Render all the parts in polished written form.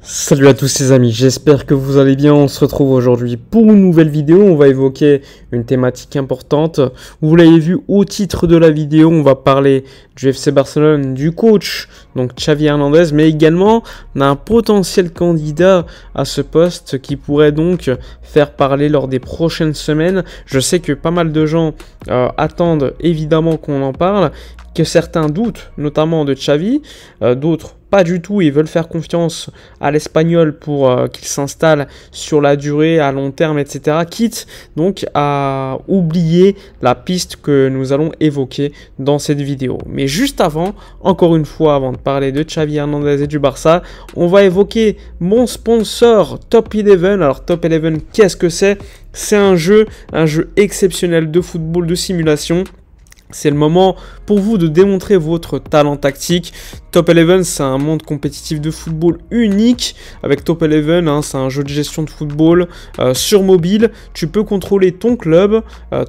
Salut à tous les amis, j'espère que vous allez bien. On se retrouve aujourd'hui pour une nouvelle vidéo. On va évoquer une thématique importante. Vous l'avez vu au titre de la vidéo, on va parler du FC Barcelone, du coach, donc Xavi Hernandez, mais également d'un potentiel candidat à ce poste qui pourrait donc faire parler lors des prochaines semaines. Je sais que pas mal de gens attendent évidemment qu'on en parle, que certains doutent, notamment de Xavi, d'autres pas du tout, ils veulent faire confiance à l'Espagnol pour qu'il s'installe sur la durée, à long terme, etc. Quitte donc à oublier la piste que nous allons évoquer dans cette vidéo. Mais juste avant, encore une fois, avant de parler de Xavi Hernandez et du Barça, on va évoquer mon sponsor Top 11. Alors Top 11, qu'est-ce que c'est? C'est un jeu exceptionnel de football, de simulation. C'est le moment pour vous de démontrer votre talent tactique. Top 11, c'est un monde compétitif de football unique. Avec Top 11, c'est un jeu de gestion de football sur mobile. Tu peux contrôler ton club,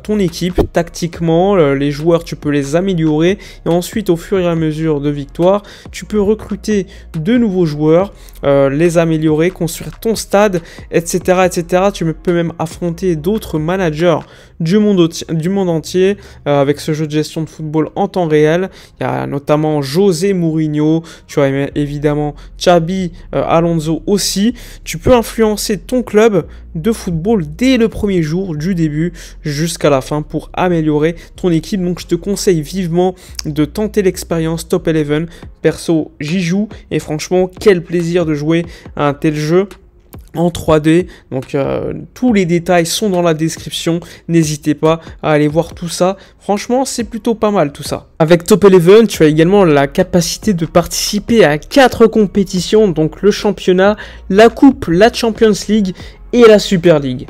ton équipe, tactiquement. Les joueurs, tu peux les améliorer. Et ensuite, au fur et à mesure de victoire, tu peux recruter de nouveaux joueurs, les améliorer, construire ton stade, etc. etc. Tu peux même affronter d'autres managers du monde entier avec ce jeu de gestion de football en temps réel. Il y a notamment José Mourinho, tu as évidemment Xabi Alonso aussi. Tu peux influencer ton club de football dès le premier jour, du début jusqu'à la fin, pour améliorer ton équipe. Donc je te conseille vivement de tenter l'expérience Top 11. Perso, j'y joue et franchement, quel plaisir de jouer à un tel jeu en 3D, donc tous les détails sont dans la description, n'hésitez pas à aller voir tout ça, franchement c'est plutôt pas mal tout ça. Avec Top 11, tu as également la capacité de participer à 4 compétitions, donc le championnat, la coupe, la Champions League et la Super League.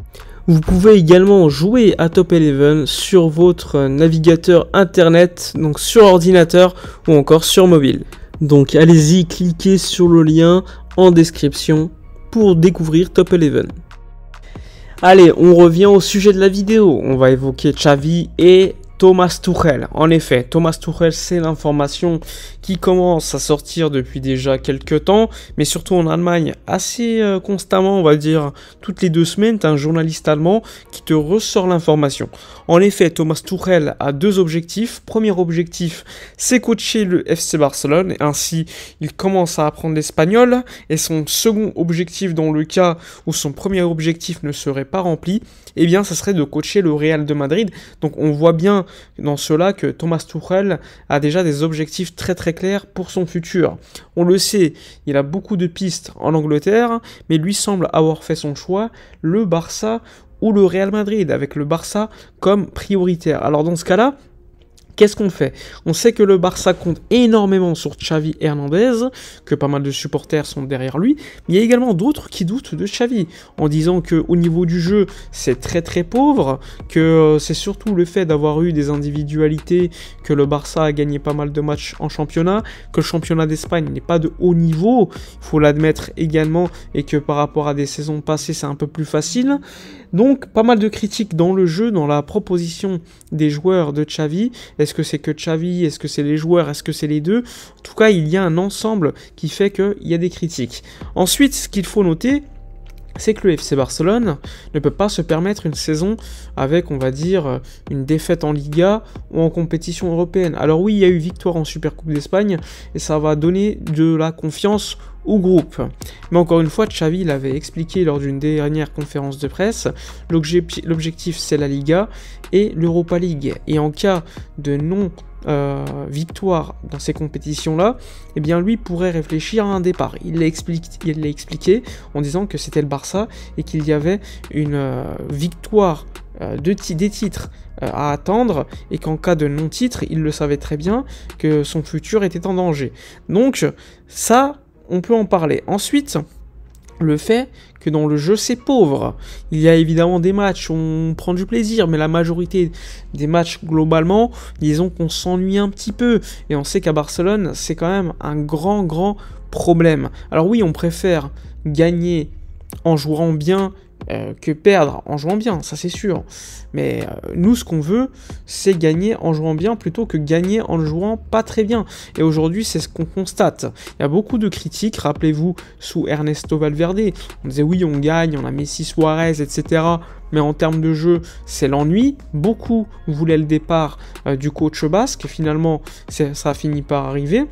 Vous pouvez également jouer à Top 11 sur votre navigateur internet, donc sur ordinateur ou encore sur mobile. Donc allez-y, cliquez sur le lien en description pour découvrir Top 11. Allez, on revient au sujet de la vidéo. On va évoquer Xavi et Thomas Tuchel. En effet, Thomas Tuchel, c'est l'information qui commence à sortir depuis déjà quelques temps, mais surtout en Allemagne, assez constamment, on va dire, toutes les 2 semaines, tu as un journaliste allemand qui te ressort l'information. En effet, Thomas Tuchel a 2 objectifs. Premier objectif, c'est coacher le FC Barcelone, et ainsi, il commence à apprendre l'espagnol, et son second objectif, dans le cas où son premier objectif ne serait pas rempli, eh bien, ça serait de coacher le Real de Madrid. Donc, on voit bien dans cela que Thomas Tuchel a déjà des objectifs très très clairs pour son futur. On le sait, il a beaucoup de pistes en Angleterre, mais lui semble avoir fait son choix, le Barça ou le Real Madrid, avec le Barça comme prioritaire. Alors dans ce cas-là, qu'est-ce qu'on fait? On sait que le Barça compte énormément sur Xavi Hernandez, que pas mal de supporters sont derrière lui, mais il y a également d'autres qui doutent de Xavi, en disant qu'au niveau du jeu, c'est très très pauvre, que c'est surtout le fait d'avoir eu des individualités, que le Barça a gagné pas mal de matchs en championnat, que le championnat d'Espagne n'est pas de haut niveau, il faut l'admettre également, et que par rapport à des saisons passées, c'est un peu plus facile. Donc, pas mal de critiques dans le jeu, dans la proposition des joueurs de Xavi. Est-ce que c'est que Xavi? Est-ce que c'est les joueurs? Est-ce que c'est les deux? En tout cas, il y a un ensemble qui fait qu'il y a des critiques. Ensuite, ce qu'il faut noter, c'est que le FC Barcelone ne peut pas se permettre une saison avec, on va dire, une défaite en Liga ou en compétition européenne. Alors oui, il y a eu victoire en Supercoupe d'Espagne et ça va donner de la confiance au groupe. Mais encore une fois, Xavi l'avait expliqué lors d'une dernière conférence de presse, l'objectif c'est la Liga et l'Europa League. Et en cas de non victoire dans ces compétitions-là, eh bien lui pourrait réfléchir à un départ. Il l'a expliqué en disant que c'était le Barça et qu'il y avait une victoire des titres à attendre et qu'en cas de non-titre, il le savait très bien que son futur était en danger. Donc ça, on peut en parler. Ensuite, le fait que dans le jeu c'est pauvre. Il y a évidemment des matchs où on prend du plaisir, mais la majorité des matchs globalement, disons qu'on s'ennuie un petit peu. Et on sait qu'à Barcelone, c'est quand même un grand problème. Alors oui, on préfère gagner en jouant bien que perdre en jouant bien, ça c'est sûr. Mais nous, ce qu'on veut, c'est gagner en jouant bien plutôt que gagner en jouant pas très bien. Et aujourd'hui, c'est ce qu'on constate. Il y a beaucoup de critiques, rappelez-vous, sous Ernesto Valverde. On disait oui, on gagne, on a Messi, Suarez, etc. Mais en termes de jeu, c'est l'ennui. Beaucoup voulaient le départ du coach basque. Finalement, ça a fini par arriver.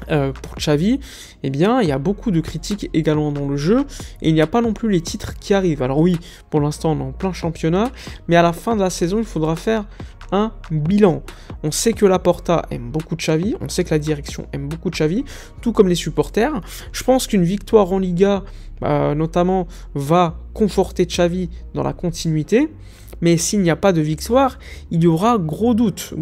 Pour Xavi, eh bien, il y a beaucoup de critiques également dans le jeu, et il n'y a pas non plus les titres qui arrivent. Alors oui, pour l'instant, on est en plein championnat, mais à la fin de la saison, il faudra faire un bilan. On sait que Laporta aime beaucoup Xavi, on sait que la direction aime beaucoup Xavi, tout comme les supporters. Je pense qu'une victoire en Liga, notamment, va conforter Xavi dans la continuité. Mais s'il n'y a pas de victoire, il y aura gros doute,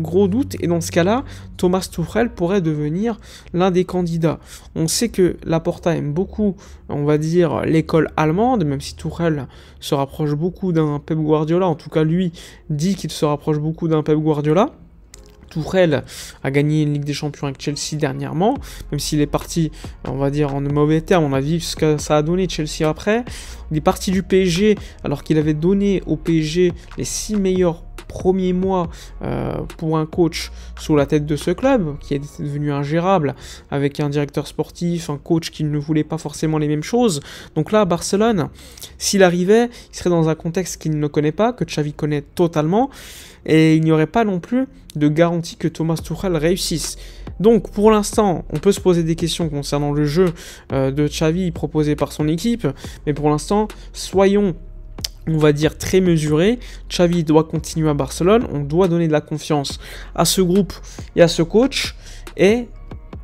et dans ce cas-là, Thomas Tuchel pourrait devenir l'un des candidats. On sait que Laporta aime beaucoup, on va dire, l'école allemande, même si Tuchel se rapproche beaucoup d'un Pep Guardiola, en tout cas lui dit qu'il se rapproche beaucoup d'un Pep Guardiola. Tuchel a gagné une Ligue des Champions avec Chelsea dernièrement, même s'il est parti, on va dire, en mauvais termes, on a vu ce que ça a donné Chelsea après. Il est parti du PSG, alors qu'il avait donné au PSG les 6 meilleurs premiers mois pour un coach sous la tête de ce club, qui est devenu ingérable, avec un directeur sportif, un coach qui ne voulait pas forcément les mêmes choses. Donc là, à Barcelone, s'il arrivait, il serait dans un contexte qu'il ne connaît pas, que Xavi connaît totalement, et il n'y aurait pas non plus de garantie que Thomas Tuchel réussisse. Donc pour l'instant, on peut se poser des questions concernant le jeu de Xavi proposé par son équipe, mais pour l'instant, soyons, on va dire, très mesurés. Xavi doit continuer à Barcelone, on doit donner de la confiance à ce groupe et à ce coach, et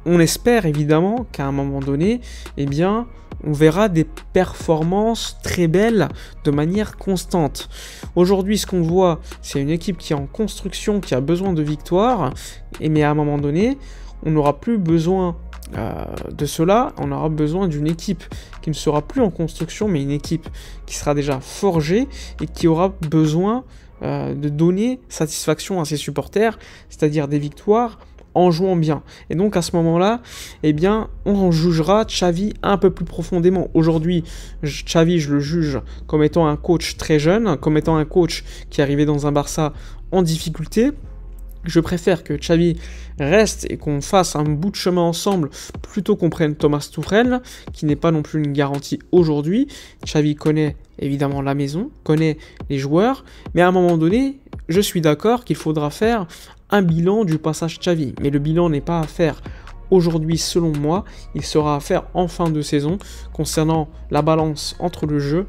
on espère évidemment qu'à un moment donné, eh bien, on verra des performances très belles de manière constante. Aujourd'hui, ce qu'on voit, c'est une équipe qui est en construction, qui a besoin de victoires, mais à un moment donné, on n'aura plus besoin de cela, on aura besoin d'une équipe qui ne sera plus en construction, mais une équipe qui sera déjà forgée et qui aura besoin de donner satisfaction à ses supporters, c'est-à-dire des victoires en jouant bien. Et donc à ce moment-là, eh bien, on jugera Xavi un peu plus profondément. Aujourd'hui, Xavi, je le juge comme étant un coach très jeune, comme étant un coach qui est arrivé dans un Barça en difficulté. Je préfère que Xavi reste et qu'on fasse un bout de chemin ensemble plutôt qu'on prenne Thomas Tuchel, qui n'est pas non plus une garantie aujourd'hui. Xavi connaît évidemment la maison, connaît les joueurs, mais à un moment donné, je suis d'accord qu'il faudra faire un bilan du passage Xavi. Mais le bilan n'est pas à faire aujourd'hui selon moi, il sera à faire en fin de saison concernant la balance entre le jeu,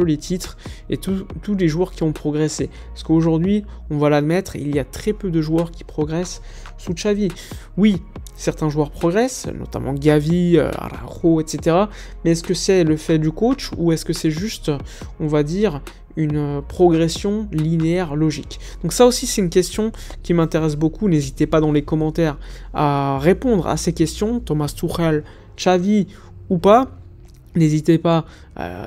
les titres et tous les joueurs qui ont progressé. Parce qu'aujourd'hui, on va l'admettre, il y a très peu de joueurs qui progressent sous Xavi. Oui, certains joueurs progressent, notamment Gavi, Araujo, etc. Mais est-ce que c'est le fait du coach ou est-ce que c'est juste, on va dire, une progression linéaire logique? Donc ça aussi c'est une question qui m'intéresse beaucoup, n'hésitez pas dans les commentaires à répondre à ces questions, Thomas Tuchel, Xavi ou pas. N'hésitez pas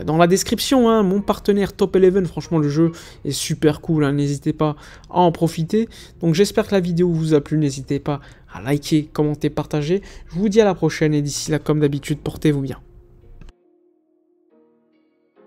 dans la description, hein, mon partenaire Top 11, franchement le jeu est super cool, hein, n'hésitez pas à en profiter. Donc j'espère que la vidéo vous a plu, n'hésitez pas à liker, commenter, partager. Je vous dis à la prochaine et d'ici là comme d'habitude, portez-vous bien.